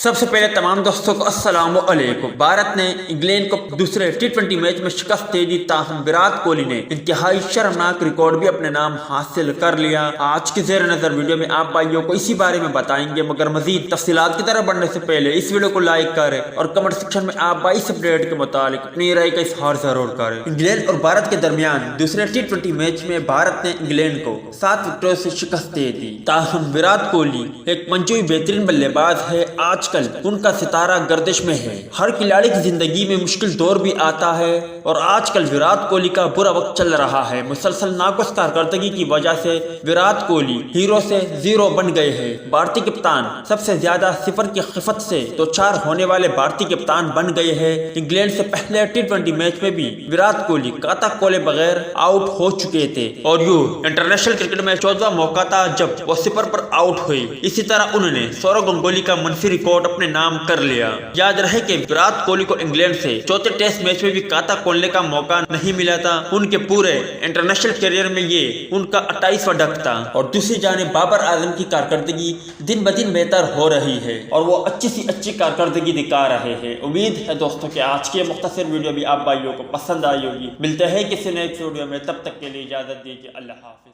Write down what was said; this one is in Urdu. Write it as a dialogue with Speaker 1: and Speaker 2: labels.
Speaker 1: سب سے پہلے تمام دوستوں کو السلام علیکم۔ بھارت نے انگلینڈ کو دوسرے ٹی20 میچ میں شکست دے دی، تاہم وراٹ کوہلی نے انتہائی شرمناک ریکارڈ بھی اپنے نام حاصل کر لیا۔ آج کی زیر نظر ویڈیو میں آپ بھائیوں کو اسی بارے میں بتائیں گے، مگر مزید تفصیلات کی طرف بڑھنے سے پہلے اس ویڈیو کو لائک کریں اور کمنٹ سیکشن میں آپ بھائی اس اپڈیٹ کے متعلق اپنی رائے کا اظہار ضرور کریں۔ انگلینڈ اور بھارت کے درمیان دوسرے ٹی20 میچ میں بھارت نے انگلینڈ کو 7 وکٹوں سے شکست دے دی، تاہم وراٹ کوہلی ایک منجوی بہترین بلے باز ہے۔ آج کل ان کا ستارہ گردش میں ہے۔ ہر کھلاڑی کی زندگی میں مشکل دور بھی آتا ہے اور آج کل وراٹ کوہلی کا برا وقت چل رہا ہے۔ مسلسل ناقص کارکردگی کی وجہ سے وراٹ کوہلی ہیرو سے زیرو بن گئے ہیں۔ بھارتی کپتان سب سے زیادہ صفر کی خفت سے تو 4 ہونے والے بھارتی کپتان بن گئے ہیں۔ انگلینڈ سے پہلے ٹی20 میچ میں بھی وراٹ کوہلی کاتا کھولے بغیر آؤٹ ہو چکے تھے اور یوں انٹرنیشنل کرکٹ میں 14واں موقع تھا جب وہ صفر پر آؤٹ ہوئے۔ اسی طرح انہوں نے سورو گنگولی کا منفی ریکارڈ اپنے نام کر لیا۔ یاد رہے کہ وراٹ کوہلی کو انگلینڈ سے چوتھے ٹیسٹ میچ میں بھی کاتا کھولنے کا موقع نہیں ملا تھا۔ ان کے پورے انٹرنیشنل کیریئر میں یہ ان کا 28واں ڈک تھا۔ اور دوسری جانب بابر اعظم کی کارکردگی دن بدن بہتر ہو رہی ہے اور وہ اچھی سی اچھی کارکردگی دکھا رہے ہیں۔ امید ہے دوستوں کہ آج کی مختصر ویڈیو بھی آپ بھائیوں کو پسند آئی ہوگی۔ ملتے ہیں کسی نیکسٹ ویڈیو میں، تب تک کے لیے اجازت دیجیے۔ اللہ حافظ۔